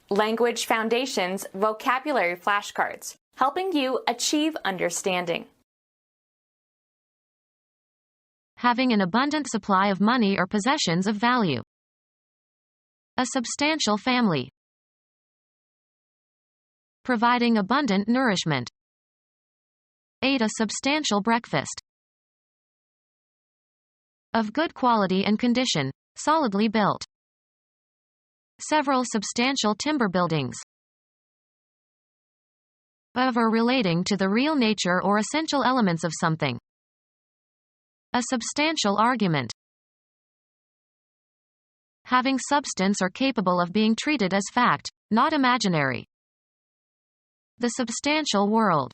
Language Foundations Vocabulary Flashcards, helping you achieve understanding. Having an abundant supply of money or possessions of value. A substantial family. Providing abundant nourishment. Ate a substantial breakfast. Of good quality and condition, solidly built. Several substantial timber buildings. Of or relating to the real nature or essential elements of something. A substantial argument. Having substance or capable of being treated as fact, not imaginary. The substantial world.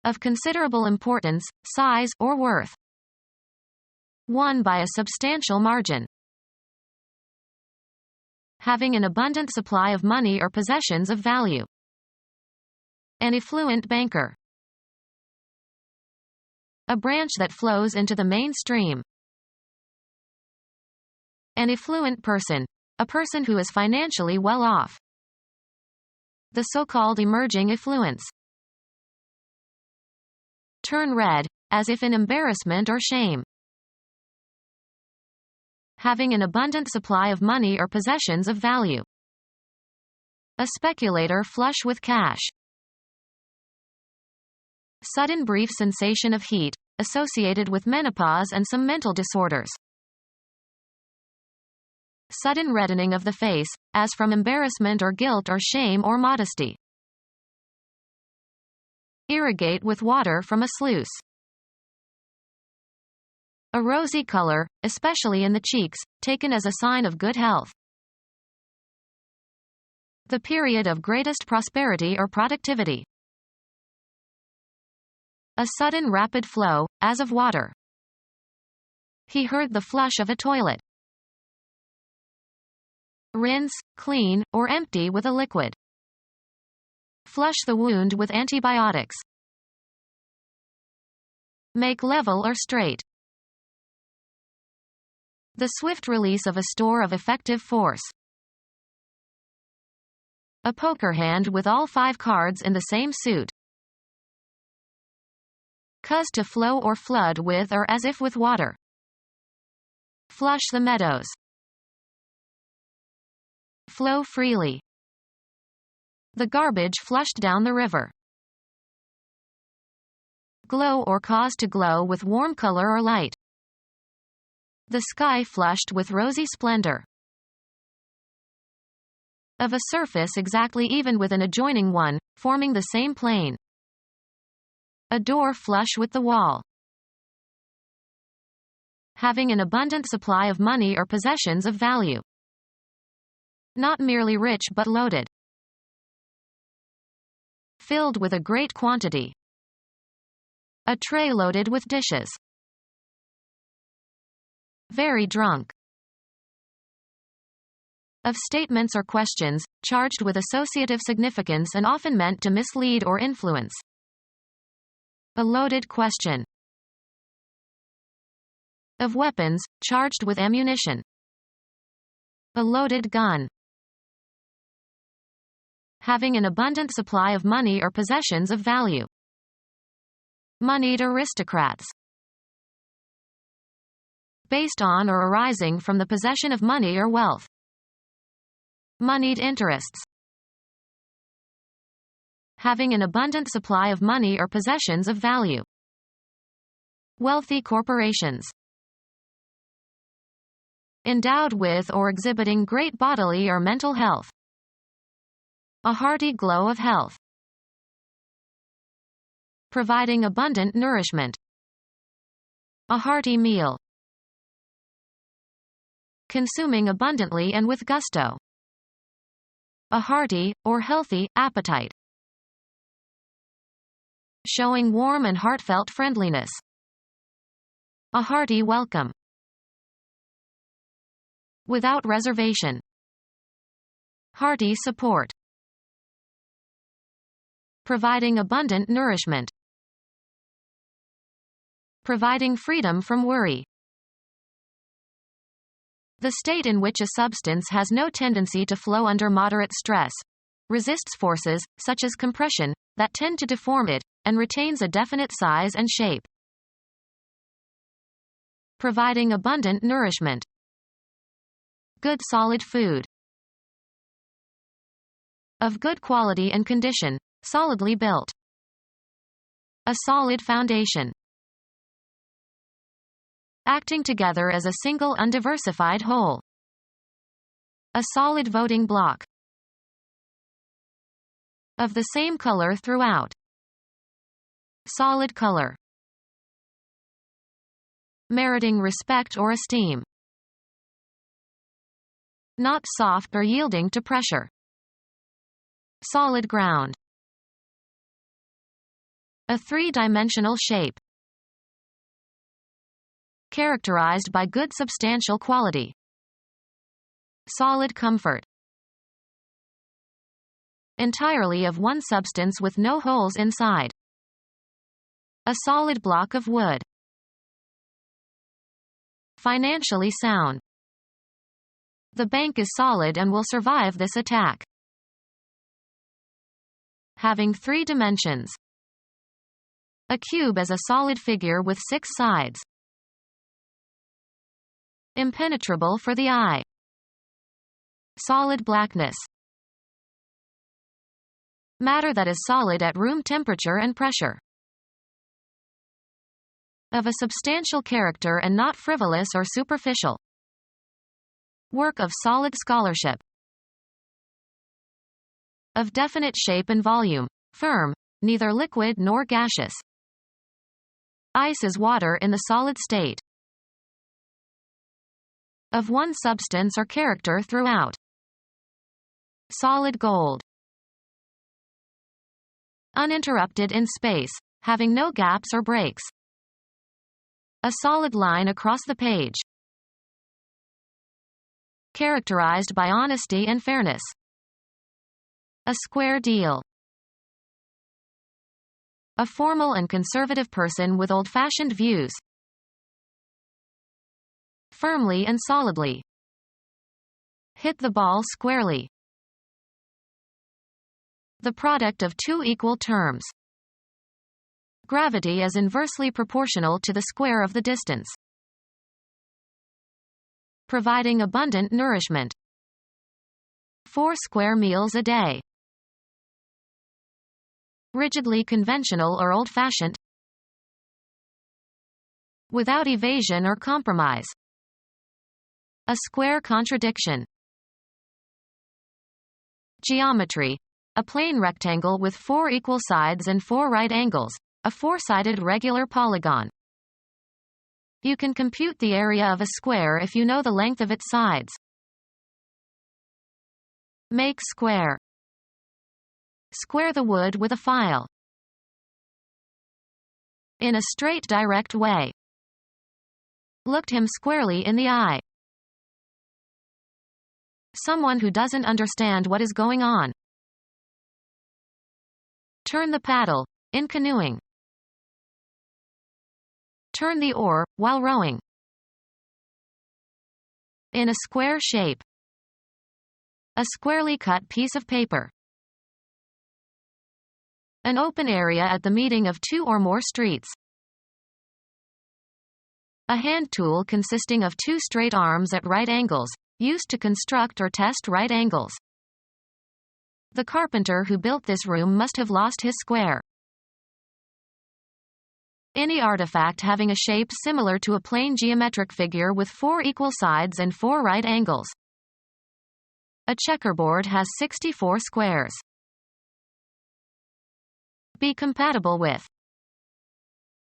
Of considerable importance, size, or worth. Won by a substantial margin. Having an abundant supply of money or possessions of value. An effluent banker. A branch that flows into the main stream. An effluent person. A person who is financially well off. The so-called emerging effluents. Turn red, as if in embarrassment or shame. Having an abundant supply of money or possessions of value. A speculator flush with cash. Sudden brief sensation of heat, associated with menopause and some mental disorders. Sudden reddening of the face, as from embarrassment or guilt or shame or modesty. Irrigate with water from a sluice. A rosy color, especially in the cheeks, taken as a sign of good health. The period of greatest prosperity or productivity. A sudden rapid flow, as of water. He heard the flush of a toilet. Rinse, clean, or empty with a liquid. Flush the wound with antibiotics. Make level or straight. The swift release of a store of effective force. A poker hand with all 5 cards in the same suit. Cause to flow or flood with or as if with water. Flush the meadows. Flow freely. The garbage flushed down the river. Glow or cause to glow with warm color or light. The sky flushed with rosy splendor. Of a surface exactly even with an adjoining one, forming the same plane. A door flush with the wall. Having an abundant supply of money or possessions of value. Not merely rich but loaded. Filled with a great quantity. A tray loaded with dishes. Very drunk. Of statements or questions, charged with associative significance and often meant to mislead or influence. A loaded question. Of weapons, charged with ammunition. A loaded gun. Having an abundant supply of money or possessions of value. Moneyed aristocrats. Based on or arising from the possession of money or wealth. Moneyed interests. Having an abundant supply of money or possessions of value. Wealthy corporations. Endowed with or exhibiting great bodily or mental health. A hearty glow of health. Providing abundant nourishment. A hearty meal. Consuming abundantly and with gusto. A hearty, or healthy, appetite. Showing warm and heartfelt friendliness. A hearty welcome. Without reservation. Hearty support. Providing abundant nourishment. Providing freedom from worry. The state in which a substance has no tendency to flow under moderate stress, resists forces, such as compression, that tend to deform it, and retains a definite size and shape. Providing abundant nourishment. Good solid food. Of good quality and condition, solidly built. A solid foundation. Acting together as a single undiversified whole. A solid voting block. Of the same color throughout. Solid color. Meriting respect or esteem. Not soft or yielding to pressure. Solid ground. A three-dimensional shape. Characterized by good substantial quality. Solid comfort. Entirely of one substance with no holes inside. A solid block of wood. Financially sound. The bank is solid and will survive this attack. Having three dimensions. A cube as a solid figure with 6 sides. Impenetrable for the eye. Solid blackness. Matter that is solid at room temperature and pressure. Of a substantial character and not frivolous or superficial. Work of solid scholarship. Of definite shape and volume, firm, neither liquid nor gaseous. Ice is water in the solid state. Of one substance or character throughout. Solid gold. Uninterrupted in space, having no gaps or breaks. A solid line across the page. Characterized by honesty and fairness. A square deal. A formal and conservative person with old-fashioned views. Firmly and solidly. Hit the ball squarely. The product of two equal terms. Gravity is inversely proportional to the square of the distance. Providing abundant nourishment. 4 square meals a day. Rigidly conventional or old-fashioned. Without evasion or compromise. A square contradiction. Geometry. A plane rectangle with 4 equal sides and 4 right angles. A 4-sided regular polygon. You can compute the area of a square if you know the length of its sides. Make square. Square the wood with a file. In a straight, direct way. Looked him squarely in the eye. Someone who doesn't understand what is going on. Turn the paddle, in canoeing. Turn the oar, while rowing. In a square shape. A squarely cut piece of paper. An open area at the meeting of 2 or more streets. A hand tool consisting of 2 straight arms at right angles, used to construct or test right angles. The carpenter who built this room must have lost his square. Any artifact having a shape similar to a plane geometric figure with 4 equal sides and 4 right angles. A checkerboard has 64 squares. Be compatible with.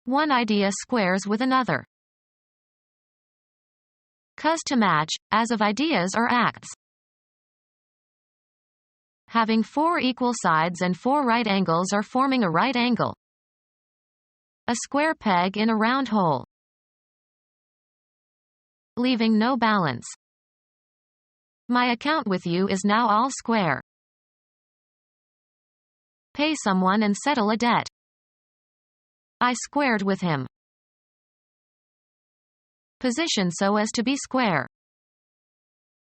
One idea squares with another. Cause to match, as of ideas or acts. Having 4 equal sides and 4 right angles or forming a right angle. A square peg in a round hole. Leaving no balance. My account with you is now all square. Pay someone and settle a debt. I squared with him. Position so as to be square.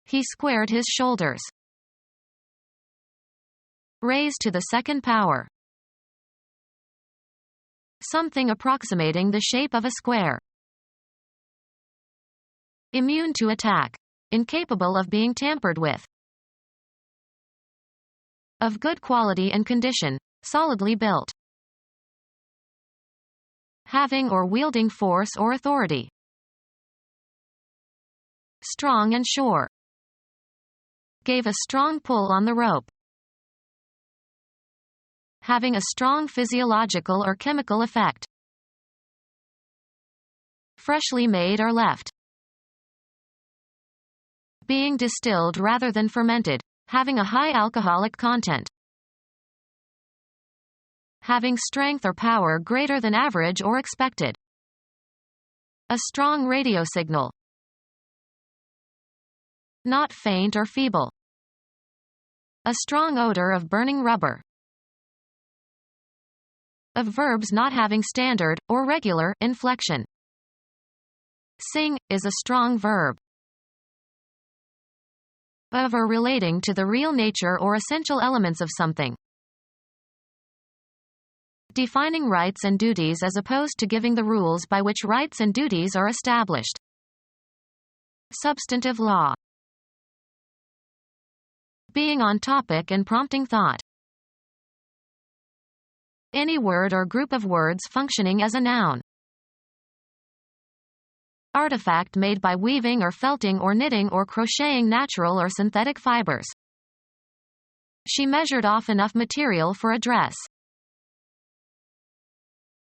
He squared his shoulders. Raise to the second power. Something approximating the shape of a square. Immune to attack. Incapable of being tampered with. Of good quality and condition. Solidly built. Having or wielding force or authority. Strong and sure. Gave a strong pull on the rope. Having a strong physiological or chemical effect. Freshly made or left. Being distilled rather than fermented. Having a high alcoholic content. Having strength or power greater than average or expected. A strong radio signal. Not faint or feeble. A strong odor of burning rubber. Of verbs not having standard, or regular, inflection. Sing, is a strong verb. Of or relating to the real nature or essential elements of something. Defining rights and duties as opposed to giving the rules by which rights and duties are established. Substantive law. Being on topic and prompting thought. Any word or group of words functioning as a noun. Artifact made by weaving or felting or knitting or crocheting natural or synthetic fibers. She measured off enough material for a dress.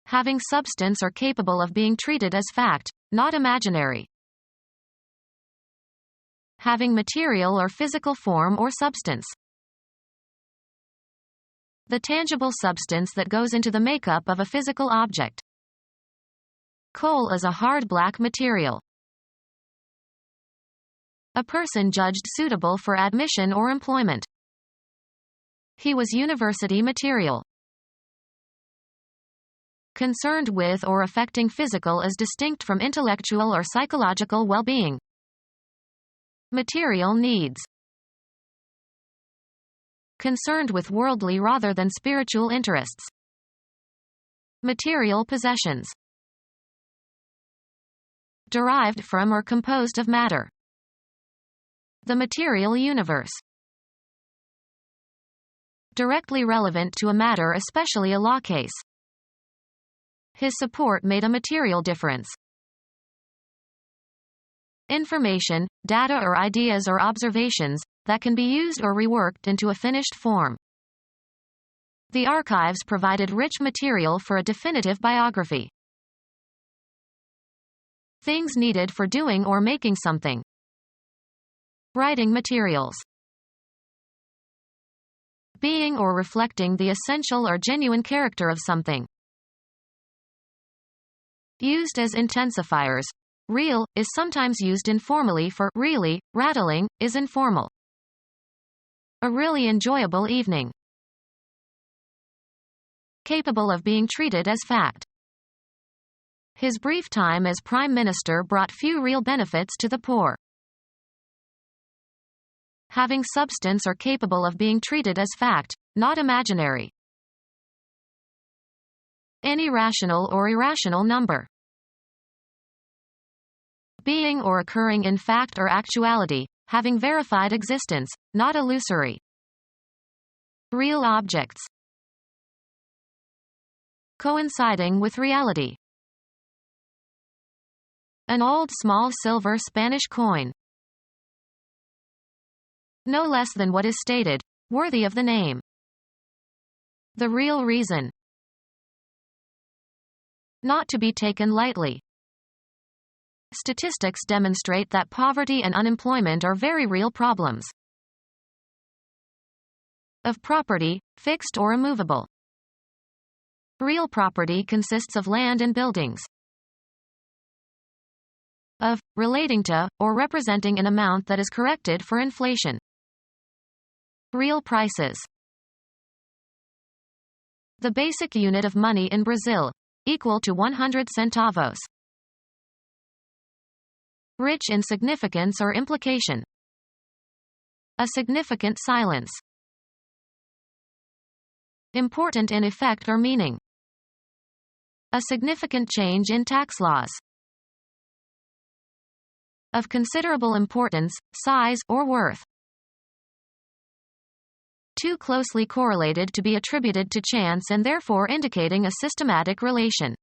Having substance or capable of being treated as fact, not imaginary. Having material or physical form or substance. The tangible substance that goes into the makeup of a physical object. Coal is a hard black material. A person judged suitable for admission or employment. He was university material. Concerned with or affecting physical as distinct from intellectual or psychological well-being. Material needs. Concerned with worldly rather than spiritual interests. Material possessions. Derived from or composed of matter. The material universe. Directly relevant to a matter, especially a law case. His support made a material difference. Information, data or ideas or observations, that can be used or reworked into a finished form. The archives provided rich material for a definitive biography. Things needed for doing or making something. Writing materials. Being or reflecting the essential or genuine character of something. Used as intensifiers. Real, is sometimes used informally for really, rattling, is informal. A really enjoyable evening. Capable of being treated as fact. His brief time as Prime Minister brought few real benefits to the poor. Having substance or capable of being treated as fact, not imaginary. Any rational or irrational number. Being or occurring in fact or actuality, having verified existence, not illusory. Real objects. Coinciding with reality. An old small silver Spanish coin. No less than what is stated, worthy of the name. The real reason. Not to be taken lightly. Statistics demonstrate that poverty and unemployment are very real problems. Of property, fixed or immovable. Real property consists of land and buildings. Of, relating to, or representing an amount that is corrected for inflation. Real prices. The basic unit of money in Brazil, equal to 100 centavos. Rich in significance or implication. A significant silence. Important in effect or meaning. A significant change in tax laws. Of considerable importance, size, or worth. Too closely correlated to be attributed to chance and therefore indicating a systematic relation.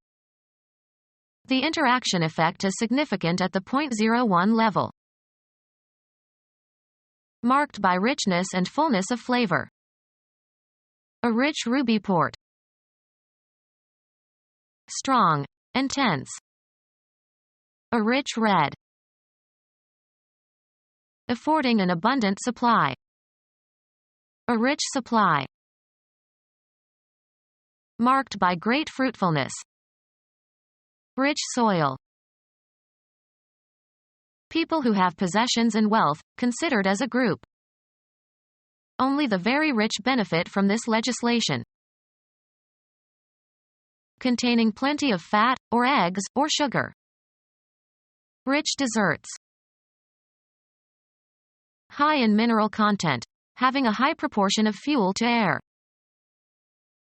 The interaction effect is significant at the 0.01 level. Marked by richness and fullness of flavor. A rich ruby port. Strong. Intense. A rich red. Affording an abundant supply. A rich supply. Marked by great fruitfulness. Rich soil. People who have possessions and wealth, considered as a group. Only the very rich benefit from this legislation. Containing plenty of fat, or eggs, or sugar. Rich desserts. High in mineral content, having a high proportion of fuel to air.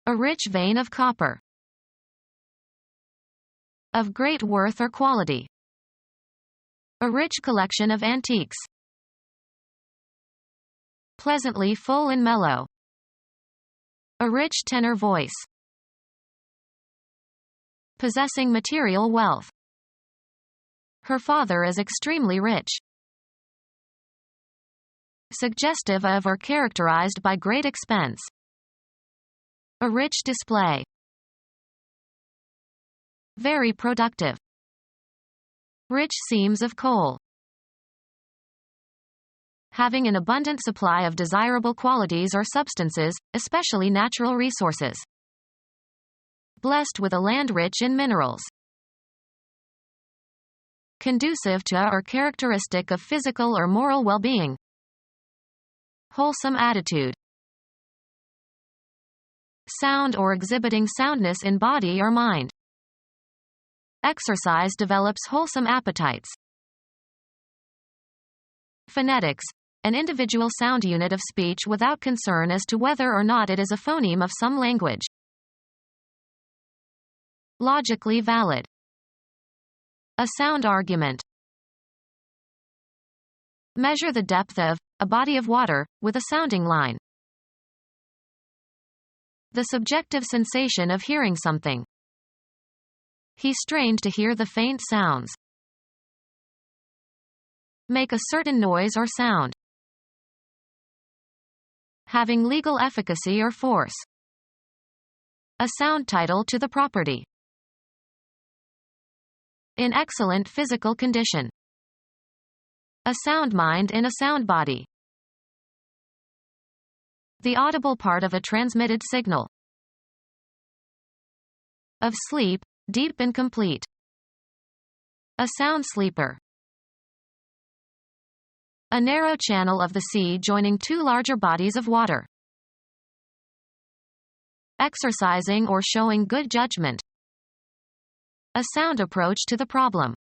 A rich vein of copper. Of great worth or quality. A rich collection of antiques. Pleasantly full and mellow. A rich tenor voice. Possessing material wealth. Her father is extremely rich. Suggestive of or characterized by great expense. A rich display. Very productive. Rich seams of coal. Having an abundant supply of desirable qualities or substances, especially natural resources. Blessed with a land rich in minerals. Conducive to or characteristic of physical or moral well-being. Wholesome attitude. Sound or exhibiting soundness in body or mind. Exercise develops wholesome appetites. Phonetics. An individual sound unit of speech without concern as to whether or not it is a phoneme of some language. Logically valid. A sound argument. Measure the depth of a body of water with a sounding line. The subjective sensation of hearing something. He strained to hear the faint sounds. Make a certain noise or sound. Having legal efficacy or force. A sound title to the property. In excellent physical condition. A sound mind in a sound body. The audible part of a transmitted signal. Of sleep, deep and complete. A sound sleeper. A narrow channel of the sea joining two larger bodies of water. Exercising or showing good judgment. A sound approach to the problem.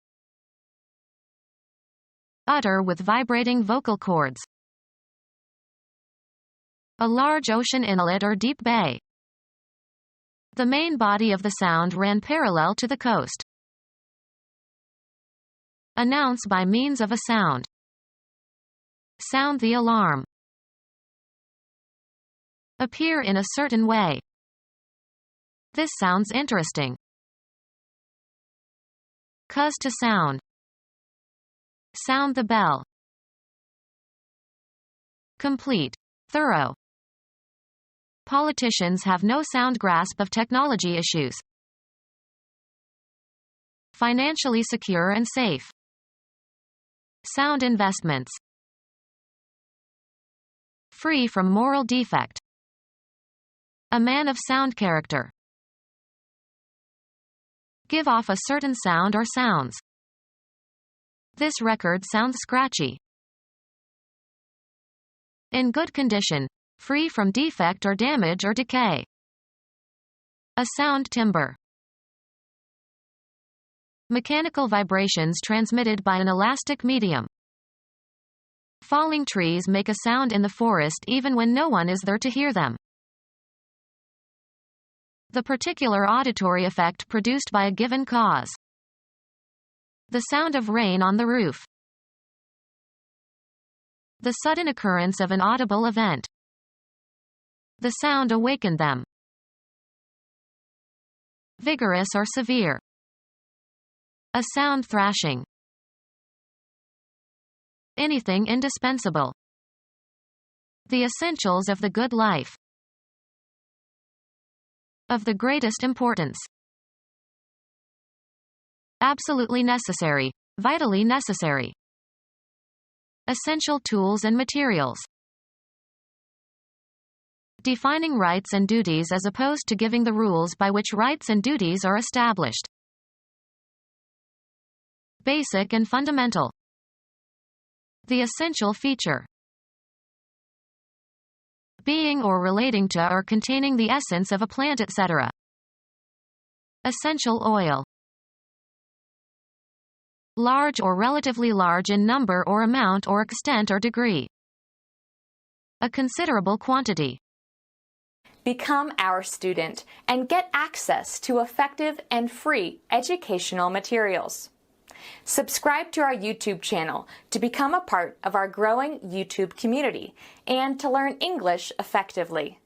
Utter with vibrating vocal cords. A large ocean inlet or deep bay. The main body of the sound ran parallel to the coast. Announce by means of a sound. Sound the alarm. Appear in a certain way. This sounds interesting. Cause to sound. Sound the bell. Complete. Thorough. Politicians have no sound grasp of technology issues. Financially secure and safe. Sound investments. Free from moral defect. A man of sound character. Give off a certain sound or sounds. This record sounds scratchy. In good condition, free from defect or damage or decay. A sound timbre. Mechanical vibrations transmitted by an elastic medium. Falling trees make a sound in the forest even when no one is there to hear them. The particular auditory effect produced by a given cause. The sound of rain on the roof. The sudden occurrence of an audible event. The sound awakened them. Vigorous or severe. A sound thrashing. Anything indispensable. The essentials of the good life. Of the greatest importance. Absolutely necessary. Vitally necessary. Essential tools and materials. Defining rights and duties as opposed to giving the rules by which rights and duties are established. Basic and fundamental. The essential feature. Being or relating to or containing the essence of a plant, etc. Essential oil. Large or relatively large in number or amount or extent or degree. A considerable quantity. Become our student and get access to effective and free educational materials. Subscribe to our YouTube channel to become a part of our growing YouTube community and to learn English effectively.